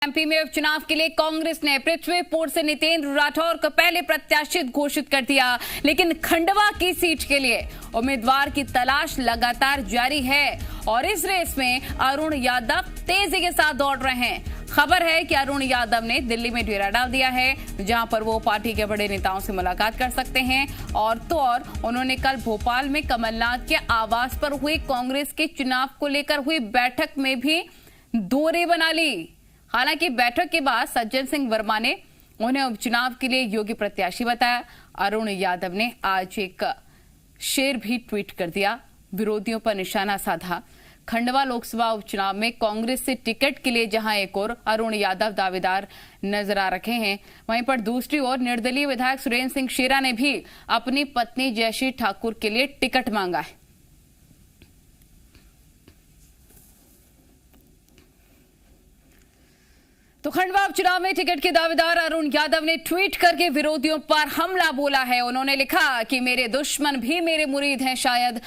MP में उपचुनाव के लिए कांग्रेस ने पृथ्वीपुर से नितेंद्र राठौर को पहले प्रत्याशी घोषित कर दिया, लेकिन खंडवा की सीट के लिए उम्मीदवार की तलाश लगातार जारी है और इस रेस में अरुण यादव तेजी के साथ दौड़ रहे हैं। खबर है कि अरुण यादव ने दिल्ली में डेरा डाल दिया है, जहां पर वो पार्टी के बड़े नेताओं से मुलाकात कर सकते हैं। और तो और उन्होंने कल भोपाल में कमलनाथ के आवास पर हुई कांग्रेस के चुनाव को लेकर हुई बैठक में भी दूरी बना ली। हालांकि बैठक के बाद सज्जन सिंह वर्मा ने उन्हें उपचुनाव के लिए योग्य प्रत्याशी बताया। अरुण यादव ने आज एक शेर भी ट्वीट कर दिया, विरोधियों पर निशाना साधा। खंडवा लोकसभा उपचुनाव में कांग्रेस से टिकट के लिए जहां एक और अरुण यादव दावेदार नजर आ रखे हैं, वहीं पर दूसरी ओर निर्दलीय विधायक सुरेंद्र सिंह शेरा ने भी अपनी पत्नी जयश्री ठाकुर के लिए टिकट मांगा है। तो खंडवा उपचुनाव में टिकट के दावेदार अरुण यादव ने ट्वीट करके विरोधियों पर हमला बोला है। उन्होंने लिखा कि मेरे दुश्मन भी मेरे मुरीद हैं, शायद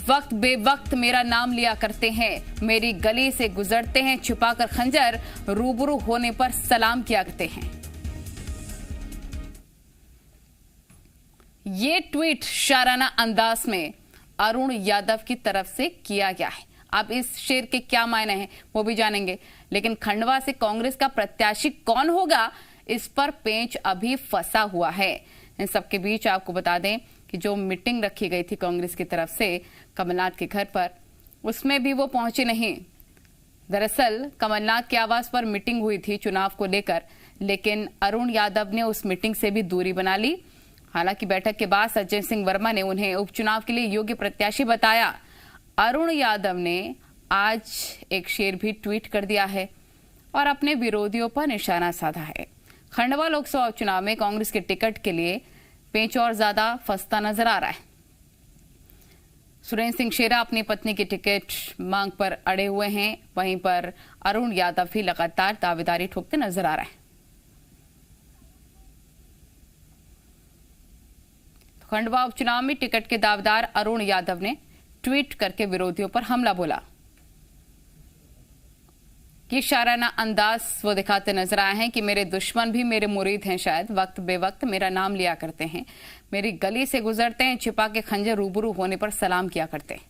वक्त बेवक्त मेरा नाम लिया करते हैं, मेरी गली से गुजरते हैं छुपाकर खंजर, रूबरू होने पर सलाम किया करते हैं। ये ट्वीट शाराना अंदाज में अरुण यादव की तरफ से किया गया है। अब इस शेर के क्या मायने हैं वो भी जानेंगे, लेकिन खंडवा से कांग्रेस का प्रत्याशी कौन होगा, इस पर पेंच अभी फंसा हुआ है। इन सबके बीच आपको बता दें कि जो मीटिंग रखी गई थी कांग्रेस की तरफ से कमलनाथ के घर पर, उसमें भी वो पहुंचे नहीं। दरअसल कमलनाथ के आवास पर मीटिंग हुई थी चुनाव को लेकर, लेकिन अरुण यादव ने उस मीटिंग से भी दूरी बना ली। हालांकि बैठक के बाद सज्जन सिंह वर्मा ने उन्हें उपचुनाव के लिए योग्य प्रत्याशी बताया। अरुण यादव ने आज एक शेर भी ट्वीट कर दिया है और अपने विरोधियों पर निशाना साधा है। खंडवा लोकसभा चुनाव में कांग्रेस के टिकट के लिए पेंच और ज्यादा फंसता नजर आ रहा है। सुरेंद्र सिंह शेरा अपनी पत्नी की टिकट मांग पर अड़े हुए हैं, वहीं पर अरुण यादव भी लगातार दावेदारी ठोकते नजर आ रहा है। खंडवा उपचुनाव में टिकट के दावेदार अरुण यादव ने ट्वीट करके विरोधियों पर हमला बोला। ये शाराना अंदाज वो दिखाते नजर आए हैं कि मेरे दुश्मन भी मेरे मुरीद हैं, शायद वक्त बेवक्त मेरा नाम लिया करते हैं, मेरी गली से गुजरते हैं छिपा के खंजर, रूबरू होने पर सलाम किया करते हैं।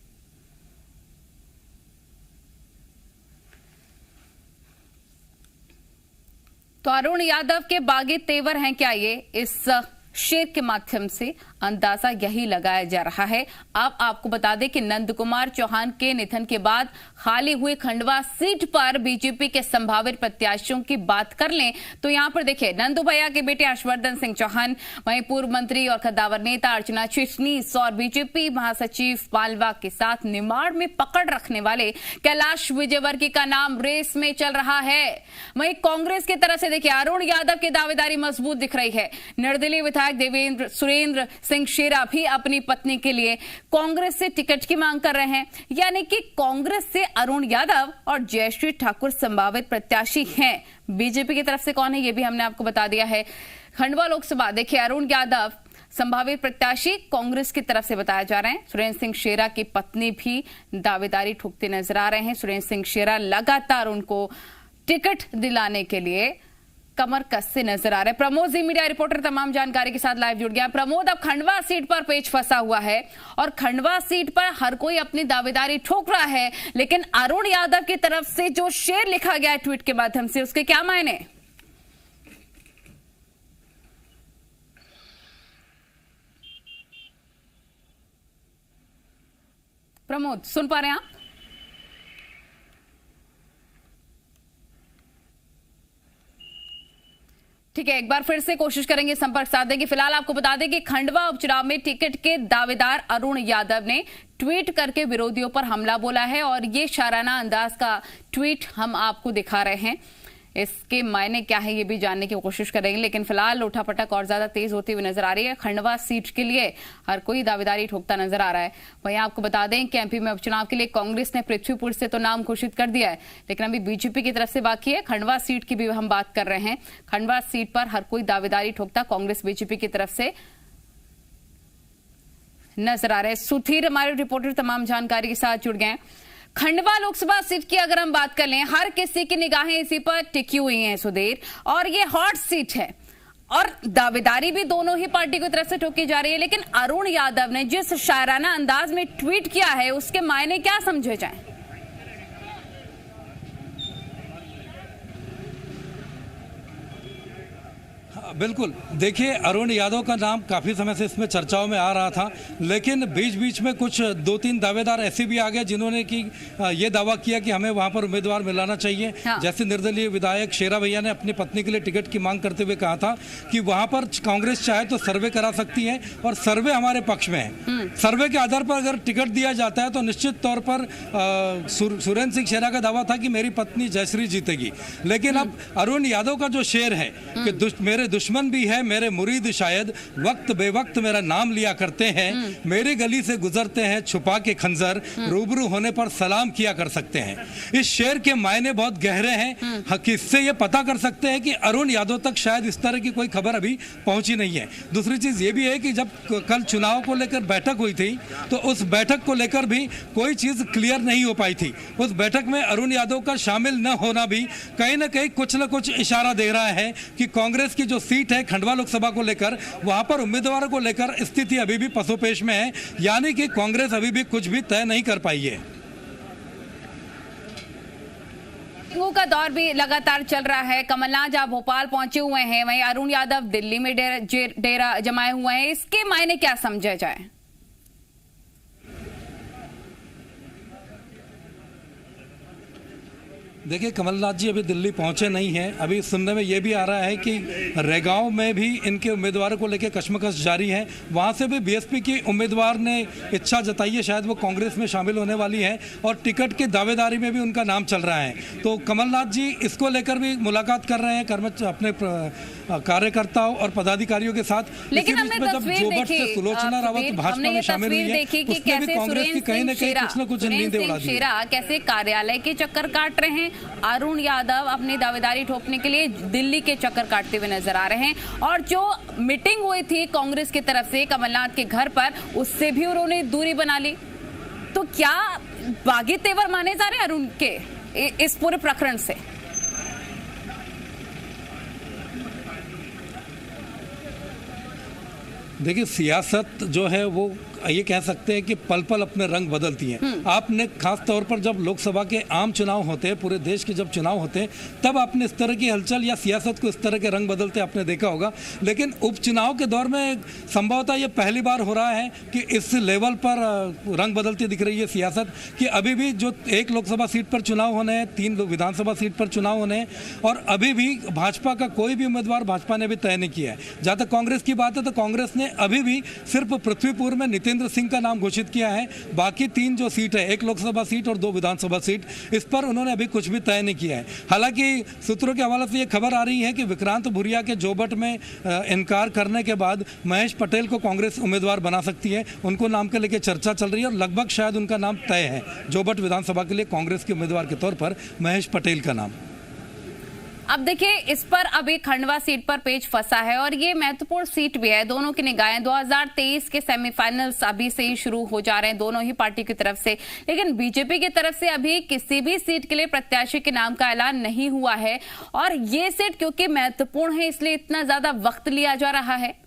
तो अरुण यादव के बागी तेवर हैं क्या ये, इस शेर के माध्यम से अंदाजा यही लगाया जा रहा है। अब आपको बता दें कि नंद कुमार चौहान के निधन के बाद खाली हुई खंडवा सीट पर बीजेपी के संभावित प्रत्याशियों की बात कर लें तो यहां पर देखिए, नंदू भैया के बेटे हर्षवर्धन सिंह चौहान, वहीं पूर्व मंत्री और कद्दावर नेता अर्चना चिटनीस और बीजेपी महासचिव मालवा के साथ निमाड़ में पकड़ रखने वाले कैलाश विजयवर्गीय का नाम रेस में चल रहा है। वहीं कांग्रेस की तरफ से देखिए, अरुण यादव की दावेदारी मजबूत दिख रही है। निर्दलीय विधायक सुरेंद्र सिंह शेरा भी अपनी पत्नी के लिए कांग्रेस से टिकट की मांग कर रहे हैं, यानी कि कांग्रेस से अरुण यादव और जयश्री ठाकुर संभावित प्रत्याशी हैं। बीजेपी की तरफ से कौन है ये भी हमने आपको बता दिया है। खंडवा लोकसभा देखिए, अरुण यादव संभावित प्रत्याशी कांग्रेस की तरफ से बताया जा रहे हैं। सुरेंद्र सिंह शेरा की पत्नी भी दावेदारी ठोकते नजर आ रहे हैं। सुरेंद्र सिंह शेरा लगातार उनको टिकट दिलाने के लिए कमर कसते नजर आ रहे हैं। प्रमोद जी मीडिया रिपोर्टर तमाम जानकारी के साथ लाइव जुड़ गया। प्रमोद, अब खंडवा सीट पर पेच फंसा हुआ है और खंडवा सीट पर हर कोई अपनी दावेदारी ठोक रहा है, लेकिन अरुण यादव की तरफ से जो शेर लिखा गया है ट्वीट के माध्यम से, उसके क्या मायने? प्रमोद, सुन पा रहे हैं आप? ठीक है, एक बार फिर से कोशिश करेंगे संपर्क साधने की। फिलहाल आपको बता दें कि खंडवा उपचुनाव में टिकट के दावेदार अरुण यादव ने ट्वीट करके विरोधियों पर हमला बोला है और ये शाराना अंदाज का ट्वीट हम आपको दिखा रहे हैं। इसके मायने क्या है ये भी जानने की कोशिश करेंगे, लेकिन फिलहाल उठापटक और ज्यादा तेज होती हुई नजर आ रही है। खंडवा सीट के लिए हर कोई दावेदारी ठोकता नजर आ रहा है। वहीं आपको बता दें कि एमपी में उपचुनाव के लिए कांग्रेस ने पृथ्वीपुर से तो नाम घोषित कर दिया है, लेकिन अभी बीजेपी की तरफ से बाकी है। खंडवा सीट की भी हम बात कर रहे हैं। खंडवा सीट पर हर कोई दावेदारी ठोकता कांग्रेस बीजेपी की तरफ से नजर आ रहे हैं। सुधीर हमारे रिपोर्टर तमाम जानकारी के साथ जुड़ गए हैं। खंडवा लोकसभा सीट की अगर हम बात कर लें, हर किसी की निगाहें इसी पर टिकी हुई हैं सुधीर, और ये हॉट सीट है और दावेदारी भी दोनों ही पार्टी की तरफ से ठोकी जा रही है। लेकिन अरुण यादव ने जिस शायराना अंदाज में ट्वीट किया है उसके मायने क्या समझे जाएं? बिल्कुल, देखिए अरुण यादव का नाम काफ़ी समय से इसमें चर्चाओं में आ रहा था, लेकिन बीच बीच में कुछ 2-3 दावेदार ऐसे भी आ गए जिन्होंने कि ये दावा किया कि हमें वहां पर उम्मीदवार मिलाना चाहिए। हाँ। जैसे निर्दलीय विधायक शेरा भैया ने अपनी पत्नी के लिए टिकट की मांग करते हुए कहा था कि वहां पर कांग्रेस चाहे तो सर्वे करा सकती है और सर्वे हमारे पक्ष में है। सर्वे के आधार पर अगर टिकट दिया जाता है तो निश्चित तौर पर सुरेंद्र सिंह शेरा का दावा था कि मेरी पत्नी जयश्री जीतेगी। लेकिन अब अरुण यादव का जो शेर है कि मेरे दुश्मन भी है मेरे मुरीद शायद, वक्त बेवक्त मेरा नाम लिया करते हैं, मेरी गली से गुजरते हैं छुपा के खंजर, रूबरू होने पर सलाम किया कर सकते हैं। इस शेर के मायने बहुत गहरे हैं। किससे ये पता कर सकते हैं कि अरुण यादव तक शायद इस तरह की कोई खबर अभी पहुंची नहीं है। दूसरी चीज ये भी है कि जब कल चुनाव को लेकर बैठक हुई थी तो उस बैठक को लेकर भी कोई चीज क्लियर नहीं हो पाई थी। उस बैठक में अरुण यादव का शामिल न होना भी कहीं ना कहीं कुछ न कुछ इशारा दे रहा है कि कांग्रेस की जो सीट है खंडवा लोकसभा को लेकर, वहां पर उम्मीदवारों को लेकर स्थिति अभी भी पसोपेश में है, यानी कि कांग्रेस अभी भी कुछ भी तय नहीं कर पाई है। का दौर भी लगातार चल रहा है। कमलनाथ जहां भोपाल पहुंचे हुए हैं, वहीं अरुण यादव दिल्ली में डेरा जमाए हुए हैं। इसके मायने क्या समझा जाए? देखिए, कमलनाथ जी अभी दिल्ली पहुंचे नहीं हैं। अभी सुनने में ये भी आ रहा है कि रेगांव में भी इनके उम्मीदवारों को लेकर कशमकश जारी है। वहां से भी बीएसपी की उम्मीदवार ने इच्छा जताई है, शायद वो कांग्रेस में शामिल होने वाली है और टिकट की दावेदारी में भी उनका नाम चल रहा है। तो कमलनाथ जी इसको लेकर भी मुलाकात कर रहे हैं अपने कार्यकर्ताओं और पदाधिकारियों के साथ। लेकिन हमने तस्वीर देखी, सुलोचना रावत भाजपा में शामिल हुई है, उसमें भी कांग्रेस की कहीं ना कहीं कुछ न कुछ नींदें उड़ा दी। कैसे कार्यालय के चक्कर काट रहे हैं, अरुण यादव अपनी दावेदारी ठोकने के लिए दिल्ली के चक्कर काटते हुए नजर आ रहे हैं। और जो मीटिंग हुई थी कांग्रेस की तरफ से कमलनाथ के घर पर, उससे भी उन्होंने दूरी बना ली। तो क्या बागी तेवर माने जा रहे हैं अरुण के इस पूरे प्रकरण से? देखिए, सियासत जो है वो ये कह सकते हैं कि पल पल अपने रंग बदलती हैं। आपने खास तौर पर जब लोकसभा के आम चुनाव होते हैं, पूरे देश के जब चुनाव होते हैं, तब आपने इस तरह की हलचल या सियासत को इस तरह के रंग बदलते आपने देखा होगा। लेकिन उपचुनाव के दौर में संभवतः ये पहली बार हो रहा है कि इस लेवल पर रंग बदलती दिख रही है सियासत, कि अभी भी जो 1 लोकसभा सीट पर चुनाव होने हैं, 3 विधानसभा सीट पर चुनाव होने हैं, और अभी भी भाजपा का कोई भी उम्मीदवार भाजपा ने भी तय नहीं किया है। जहाँ तक कांग्रेस की बात है तो कांग्रेस ने अभी भी सिर्फ पृथ्वीपुर में नितिन सिंह का नाम घोषित किया है। बाकी 3 जो सीट है, 1 लोकसभा सीट और 2 विधानसभा सीट, इस पर उन्होंने अभी कुछ भी तय नहीं किया है। हालांकि सूत्रों के हवाले से यह खबर आ रही है कि विक्रांत भूरिया के जोबट में इनकार करने के बाद महेश पटेल को कांग्रेस उम्मीदवार बना सकती है। उनको नाम के लेकर चर्चा चल रही है और लगभग शायद उनका नाम तय है। जोबट विधानसभा के लिए कांग्रेस के उम्मीदवार के तौर पर महेश पटेल का नाम। अब देखिए, इस पर अभी खंडवा सीट पर पेच फंसा है और ये महत्वपूर्ण सीट भी है। दोनों की निगाहें 2023 के सेमीफाइनल्स अभी से ही शुरू हो जा रहे हैं दोनों ही पार्टी की तरफ से। लेकिन बीजेपी की तरफ से अभी किसी भी सीट के लिए प्रत्याशी के नाम का ऐलान नहीं हुआ है और ये सीट क्योंकि महत्वपूर्ण है इसलिए इतना ज्यादा वक्त लिया जा रहा है।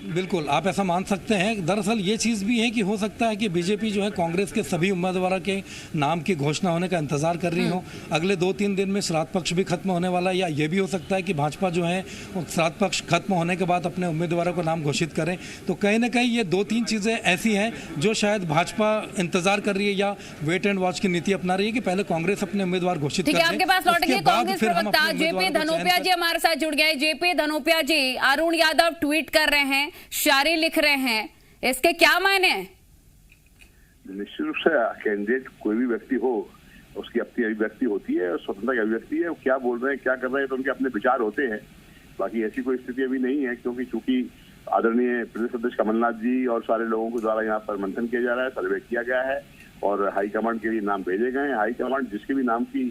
बिल्कुल, आप ऐसा मान सकते हैं। दरअसल ये चीज़ भी है कि हो सकता है कि बीजेपी जो है कांग्रेस के सभी उम्मीदवारों के नाम की घोषणा होने का इंतजार कर रही हो। अगले 2-3 दिन में श्राद्ध पक्ष भी खत्म होने वाला है, या ये भी हो सकता है कि भाजपा जो है श्राद्ध पक्ष खत्म होने के बाद अपने उम्मीदवारों को नाम घोषित करें। तो कहीं ना कहीं ये 2-3 चीज़ें ऐसी हैं जो शायद भाजपा इंतजार कर रही है या वेट एंड वॉच की नीति अपना रही है कि पहले कांग्रेस अपने उम्मीदवार घोषित करे। आपके पास लौटेंगे कांग्रेस प्रवक्ता जेपी धनोपिया जी हमारे साथ जुड़ गए। जेपी धनोपिया जी, अरुण यादव ट्वीट कर रहे हैं, शायरी लिख रहे हैं, इसके क्या मायने हैं? निश्चित रूप से कैंडिडेट कोई भी व्यक्ति हो, उसकी अपनी अभिव्यक्ति होती है, स्वतंत्रता की अभिव्यक्ति है। वो क्या बोल रहे हैं, क्या कर रहे हैं, तो उनके अपने विचार होते हैं। बाकी ऐसी कोई स्थिति अभी नहीं है, क्योंकि चूंकि आदरणीय प्रदेश अध्यक्ष कमलनाथ जी और सारे लोगों के द्वारा यहाँ पर मंथन किया जा रहा है, सर्वे किया गया है और हाईकमांड के लिए नाम भेजे गए हैं। हाईकमांड जिसके भी नाम की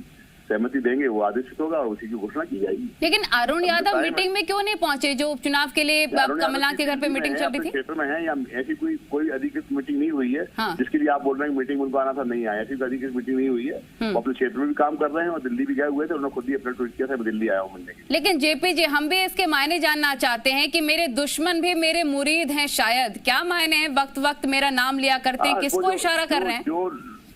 सहमति देंगे वो आदेशित होगा और उसी की घोषणा की जाएगी। लेकिन अरुण यादव मीटिंग में क्यों नहीं पहुंचे, जो उपचुनाव के लिए कमलनाथ के घर पे मीटिंग चल रही थी? क्षेत्र में है या ऐसी कोई अधिकृत मीटिंग नहीं हुई है। हाँ। जिसके लिए आप बोल रहे हैं मीटिंग उनको आना था, नहीं आया, ऐसी अधिकृत मीटिंग नहीं हुई है। वो अपने क्षेत्र में भी काम कर रहे हैं और दिल्ली भी गए हुए थे, उन्होंने खुद ही अपना ट्वीट किया था मैं दिल्ली आया हूँ मिलने के लिए। लेकिन जेपी जी, हम भी इसके मायने जानना चाहते हैं कि मेरे दुश्मन भी मेरे मुरीद हैं शायद, क्या मायने हैं? वक्त वक्त मेरा नाम लिया करते हैं, किसको इशारा कर रहे हैं? जो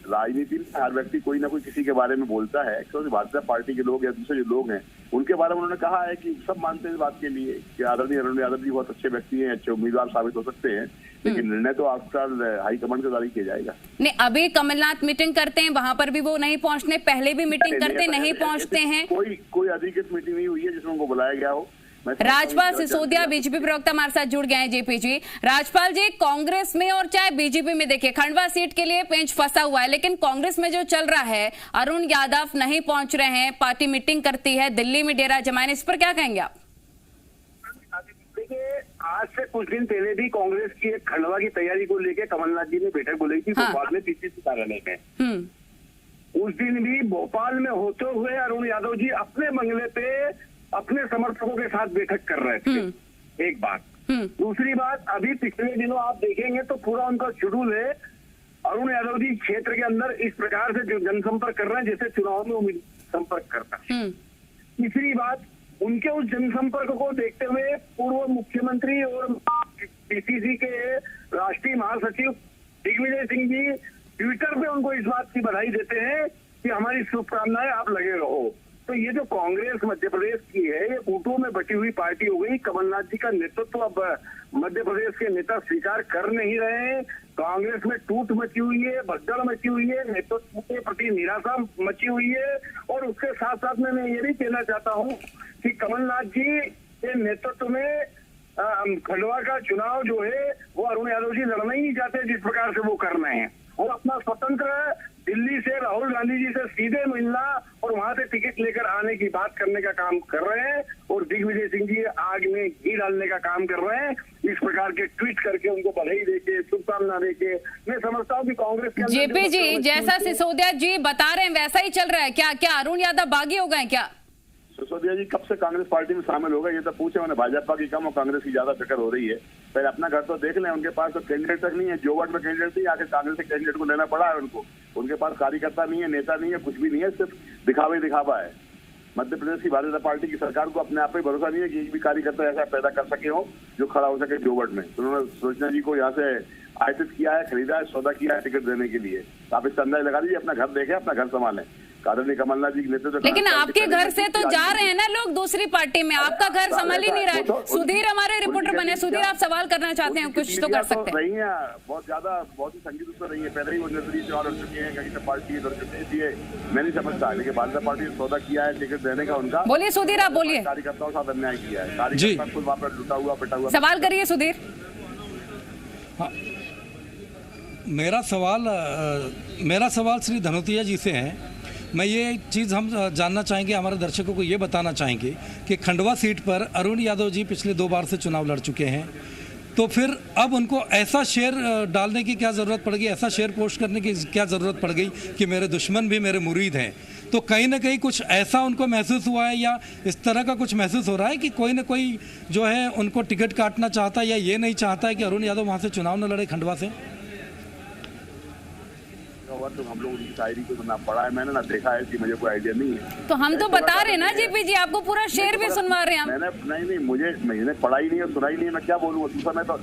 राजनीति में हर व्यक्ति कोई ना कोई किसी के बारे में बोलता है, क्योंकि भारतीय जनता पार्टी के लोग या दूसरे जो लोग हैं उनके बारे में उन्होंने कहा है कि सब मानते हैं इस बात के लिए कि आदरणीय अरुण यादव जी बहुत अच्छे व्यक्ति हैं, अच्छे उम्मीदवार साबित हो सकते हैं, लेकिन निर्णय तो आफ्टर हाईकमांड के द्वारा किया जाएगा। नहीं, अभी कमलनाथ मीटिंग करते हैं, वहां पर भी वो नहीं पहुंचने, पहले भी मीटिंग करते नहीं पहुंचते हैं। कोई अधिकृत मीटिंग नहीं हुई है जिसमें उनको बुलाया गया हो। राजपाल सिसोदिया बीजेपी प्रवक्ता हमारे साथ जुड़ गए हैं। जेपी जी, राजपाल जी, कांग्रेस में और चाहे बीजेपी में देखिए, खंडवा सीट के लिए पेंच फंसा हुआ है, लेकिन कांग्रेस में जो चल रहा है, अरुण यादव नहीं पहुंच रहे हैं, पार्टी मीटिंग करती है, दिल्ली में डेरा जमाने, इस पर क्या कहेंगे आप? देखिए, आज से कुछ दिन पहले भी कांग्रेस की एक खंडवा की तैयारी को लेकर कमलनाथ जी ने बैठक बुलाई थी भोपाल में पीसीसी कार्यालय में। उस दिन भी भोपाल में होते हुए अरुण यादव जी अपने बंगले पे अपने समर्थकों के साथ बैठक कर रहे थे। एक बात। दूसरी बात, अभी पिछले दिनों आप देखेंगे तो पूरा उनका शेड्यूल है। अरुण यादव जी क्षेत्र के अंदर इस प्रकार से जनसंपर्क कर रहे हैं जैसे चुनाव में उम्मीदवार संपर्क करता है। तीसरी बात, उनके उस जनसंपर्क को देखते हुए पूर्व मुख्यमंत्री और पीसीसी के राष्ट्रीय महासचिव दिग्विजय सिंह जी ट्विटर पे उनको इस बात की बधाई देते हैं कि हमारी शुभकामनाएं, आप लगे रहो। तो ये जो कांग्रेस मध्य प्रदेश की है, ये ऊँटों में बटी हुई पार्टी हो गई। कमलनाथ जी का नेतृत्व अब मध्य प्रदेश के नेता स्वीकार कर नहीं रहे हैं। कांग्रेस में टूट मची हुई है, भगदड़ मची हुई है, नेतृत्व के प्रति निराशा मची हुई है। और उसके साथ साथ में मैं ये भी कहना चाहता हूँ कि कमलनाथ जी के नेतृत्व में खंडवा का चुनाव जो है वो अरुण यादव जी लड़ना ही नहीं चाहते जिस प्रकार से वो कर रहे हैं। और अपना स्वतंत्र दिल्ली से राहुल गांधी जी से सीधे मिलना और वहां से टिकट लेकर आने की बात करने का काम कर रहे हैं। और दिग्विजय सिंह जी आग में घी डालने का काम कर रहे हैं, इस प्रकार के ट्वीट करके उनको बधाई देके, शुभकामना देके। मैं समझता हूँ कि कांग्रेस के जेपी जी, जैसा सिसोदिया जी बता रहे हैं वैसा ही चल रहा है क्या? क्या अरुण यादव बागी हो गए क्या? सिसोदिया जी कब से कांग्रेस पार्टी में शामिल हो गए ये तो पूछे मैंने। भाजपा की कम और कांग्रेस की ज्यादा फिक्र हो रही है। पहले अपना घर तो देख लें, उनके पास तो कैंडिडेट तक नहीं है। जोवट में कैंडिडेट थी, आखिर कांग्रेस के कैंडिडेट को लेना पड़ा है उनको। उनके पास कार्यकर्ता नहीं है, नेता नहीं है, कुछ भी नहीं है, सिर्फ दिखावा है। मध्य प्रदेश की भारतीय जनता पार्टी की सरकार को अपने आप पे भरोसा नहीं है कि एक भी कार्यकर्ता ऐसा पैदा कर सके हो जो खड़ा हो सके जोवट में। तो उन्होंने सूचना जी को यहाँ से आयातित किया है, खरीदा है, सौदा किया है टिकट देने के लिए। तो आप इसका अंदाजा लगा लीजिए, अपना घर देखें, अपना घर संभालें। आदरणीय कमलनाथ जी के नेतृत्व। लेकिन आपके घर से तो जा रहे हैं ना लोग दूसरी पार्टी में, आपका घर संभल ही नहीं रहा है। सुधीर हमारे रिपोर्टर बने। सुधीर, आप सवाल करना चाहते हैं, कुछ तो कर सकते हैं। रही है बहुत ही संगीत उसमें रही है। पहले ही वो नजरिए से लड़ चुके हैं, कहीं से पार्टी लड़ चुके हैं, इसलिए मैं नहीं समझता। लेकिन भारतीय पार्टी ने सौदा किया है टिकट देने का उनका। बोलिए सुधीर, आप बोलिए। कार्यकर्ताओं के साथ अन्याय किया है, कार्यकर्ता खुद वहाँ पर लुटा हुआ पिटा हुआ। सवाल करिए सुधीर। मेरा सवाल श्री धनोतिया जी से है। मैं ये चीज़ हम जानना चाहेंगे, हमारे दर्शकों को ये बताना चाहेंगे कि खंडवा सीट पर अरुण यादव जी पिछले 2 बार से चुनाव लड़ चुके हैं, तो फिर अब उनको ऐसा शेयर डालने की क्या ज़रूरत पड़ गई, ऐसा शेयर पोस्ट करने की क्या ज़रूरत पड़ गई कि मेरे दुश्मन भी मेरे मुरीद हैं? तो कहीं ना कहीं कुछ ऐसा उनको महसूस हुआ है या इस तरह का कुछ महसूस हो रहा है कि कोई ना कोई जो है उनको टिकट काटना चाहता है या ये नहीं चाहता है कि अरुण यादव वहाँ से चुनाव न लड़े खंडवा से? तो हम लोग उनकी शायरी को ना पढ़ा है मैंने, ना देखा है, कि मुझे कोई आइडिया नहीं है। तो हम तो बता रहे हैं ना जेपी जी, आपको पूरा शेर भी सुनवा रहे हैं हम। नहीं, मैंने पढ़ा ही नहीं है, सुना ही नहीं है, मैं क्या बोलूँ। दूसरा मैं तो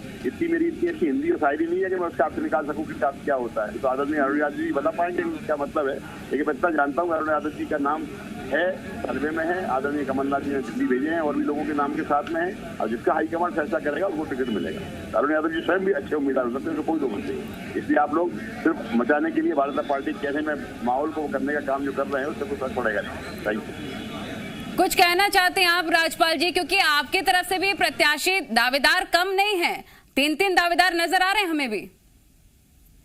मेरी इतनी अच्छी हिंदी और शायरी नहीं है कि मैं उससे आपसे निकाल सकूँ कि क्या होता है। तो आदरणीय अरुण यादव जी बता पाएंगे क्या मतलब है। लेकिन मैं इतना जानता हूँ अरुण यादव जी का नाम है, सर्वे में है, आदरणीय कमलनाथ जी ने दिल्ली भेजे हैं और भी लोगों के नाम के साथ में है। और जिसका हाईकमांड फैसला करेगा उसको टिकट मिलेगा। अरुण यादव जी स्वयं भी अच्छे उम्मीदवार हो सकते हैं, कोई दो मत नहीं। इसलिए आप लोग सिर्फ मचाने के लिए भारतीय जनता पार्टी कहने में माहौल को करने का काम जो कर रहे हैं उससे कोई फर्क पड़ेगा नहीं। Thank you. कुछ कहना चाहते हैं आप राजपाल जी, क्योंकि आपकी तरफ से भी प्रत्याशी दावेदार कम नहीं है, 3 दावेदार नजर आ रहे हैं हमें भी।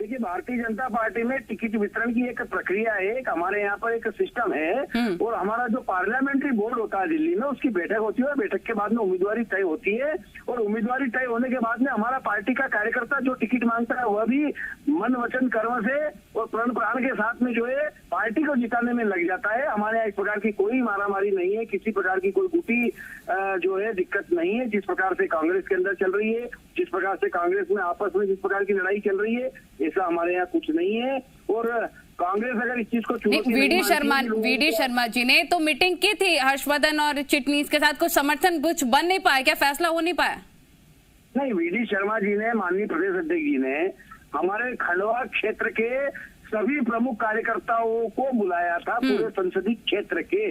देखिए, भारतीय जनता पार्टी में टिकट वितरण की एक प्रक्रिया है, एक हमारे यहाँ पर एक सिस्टम है और हमारा जो पार्लियामेंट्री बोर्ड होता है दिल्ली में, उसकी बैठक होती है। बैठक के बाद में उम्मीदवारी तय होती है और उम्मीदवारी तय होने के बाद में हमारा पार्टी का कार्यकर्ता जो टिकट मांगता है वह भी मन वचन कर्म से और प्रण प्राण के साथ में जो है पार्टी को जिताने में लग जाता है। हमारे यहाँ इस प्रकार की कोई मारामारी नहीं है, किसी प्रकार की कोई गुटी जो है दिक्कत नहीं है। जिस प्रकार से कांग्रेस के अंदर चल रही है, जिस प्रकार से कांग्रेस में आपस में जिस प्रकार की लड़ाई चल रही है, ऐसा हमारे यहाँ कुछ नहीं है। और कांग्रेस अगर इस चीज को वीडी शर्मा जी ने तो मीटिंग की थी हर्षवर्धन और चिटनीस के साथ, कुछ समर्थन कुछ बन नहीं पाया क्या, फैसला हो नहीं पाया? नहीं, वीडी शर्मा जी ने, माननीय प्रदेश अध्यक्ष जी ने हमारे खंडवा क्षेत्र के सभी प्रमुख कार्यकर्ताओं को बुलाया था, पूरे संसदीय क्षेत्र के,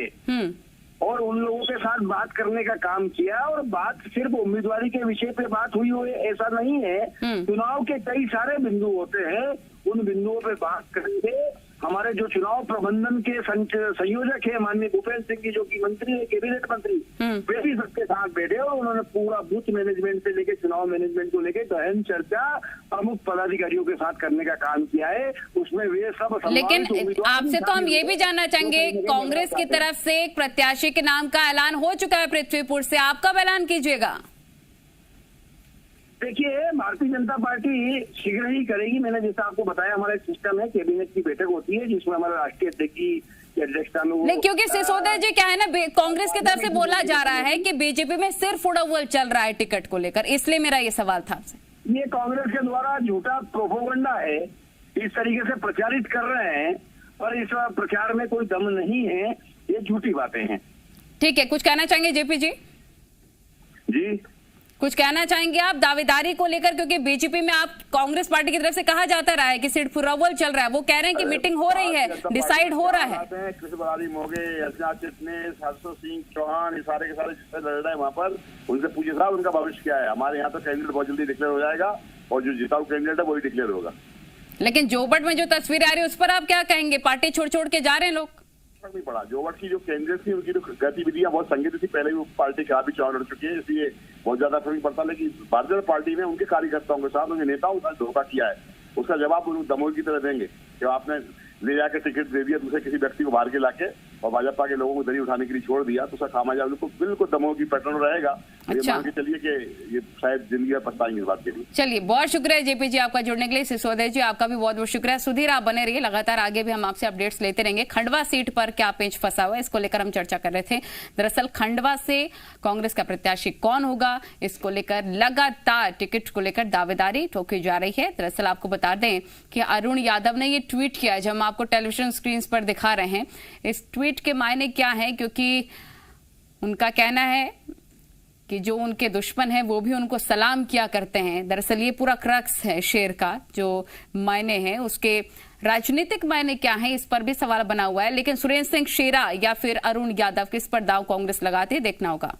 और उन लोगों के साथ बात करने का काम किया। और बात सिर्फ उम्मीदवारी के विषय पे बात हुई हो ऐसा नहीं है, चुनाव के कई सारे बिंदु होते हैं, उन बिंदुओं पे बात करके हमारे जो चुनाव प्रबंधन के संयोजक है माननीय भूपेंद्र सिंह जी, जो कि मंत्री है, कैबिनेट मंत्री, वे भी सबके साथ बैठे और उन्होंने पूरा बूथ मैनेजमेंट से लेकर चुनाव मैनेजमेंट को लेकर गहन चर्चा प्रमुख पदाधिकारियों के साथ करने का काम किया है। उसमें वे सब, लेकिन आपसे तो हम ये भी जानना चाहेंगे, कांग्रेस की तरफ से एक प्रत्याशी के नाम का ऐलान हो चुका है पृथ्वीपुर से, आप कब ऐलान कीजिएगा? देखिए, भारतीय जनता पार्टी शीघ्र ही करेगी। मैंने जैसा आपको बताया, हमारा एक सिस्टम है, कैबिनेट की बैठक होती है जिसमें हमारे राष्ट्रीय अध्यक्ष की अध्यक्षता में। नहीं, क्योंकि सिसोदिया जी क्या है ना, कांग्रेस की तरफ से बोला जा रहा है कि बीजेपी में सिर्फ उड़ावल चल रहा है टिकट को लेकर, इसलिए मेरा ये सवाल था आपसे। ये कांग्रेस के द्वारा झूठा प्रोपोगंडा है, इस तरीके से प्रचारित कर रहे हैं, और इस प्रचार में कोई दम नहीं है, ये झूठी बातें हैं। ठीक है, कुछ कहना चाहेंगे जेपी जी? जी, कुछ कहना चाहेंगे आप दावेदारी को लेकर, क्योंकि बीजेपी में आप कांग्रेस पार्टी की तरफ से कहा जाता रहा है कि सिर्फ उड़ावल चल रहा है, वो कह रहे हैं कि मीटिंग हो रही है, डिसाइड हो रहा है। कृष्ण बरारी मोगे, अर्चना चिटनीस, हर्षो सिंह चौहान, ये सारे के सारे जिससे लड़ रहे हैं वहाँ पर, उनसे पूछिए साहब उनका भविष्य क्या है। हमारे यहाँ तो कैंडिडेट बहुत जल्दी डिक्लेयर हो जाएगा, और जो जिताऊ कैंडिडेट है वही डिक्लेयर होगा। लेकिन जोबट में जो तस्वीर आ रही है उस पर आप क्या कहेंगे? पार्टी छोड़ छोड़ के जा रहे हैं लोग। फर्क नहीं पड़ा। जोवट की जो कैंडिडेट थी उनकी जो गतिविधियां बहुत संगीत थी, पहले भी पार्टी के भी चुनाव लड़ चुकी है, इसलिए बहुत ज्यादा फर्क नहीं पड़ता। लेकिन भारतीय जनता पार्टी ने उनके कार्यकर्ताओं के साथ, उनके नेताओं के साथ धोखा किया है, उसका जवाब उनको दमोह की तरह देंगे कि आपने ले जाकर टिकट दे दिया दूसरे किसी व्यक्ति को बाहर के लाके, और भाजपा के लोगों को दरी उठाने के लिए छोड़ दिया, तो उसका खामियाजा उनको बिल्कुल दमोह की पैटर्न रहेगा। ये मान के चलिए कि ये शायद जिंदगी में पछताएंगे इस बात के लिए। चलिए, बहुत शुक्रिया जेपी जी आपका जुड़ने के लिए। सिसोदिया जी आपका भी बहुत बहुत शुक्रिया। सुधीर आप बने रहिए, लगातार आगे भी हम आपसे अपडेट्स लेते रहेंगे। खंडवा सीट पर क्या पेंच फंसा हुआ है, इसको लेकर हम चर्चा कर रहे थे। दरअसल खंडवा से कांग्रेस का प्रत्याशी कौन होगा, इसको लेकर लगातार टिकट को लेकर दावेदारी ठोकी जा रही है। दरअसल आपको बता दें कि अरुण यादव ने ये ट्वीट किया, जो हम आपको टेलीविजन स्क्रीन पर दिखा रहे हैं। इस ट्वीट के मायने क्या है, क्योंकि उनका कहना है कि जो उनके दुश्मन हैं वो भी उनको सलाम किया करते हैं। दरअसल ये पूरा क्रक्स है शेर का, जो मायने हैं उसके राजनीतिक मायने क्या है, इस पर भी सवाल बना हुआ है। लेकिन सुरेंद्र सिंह शेरा या फिर अरुण यादव, किस पर दांव कांग्रेस लगाते देखना होगा।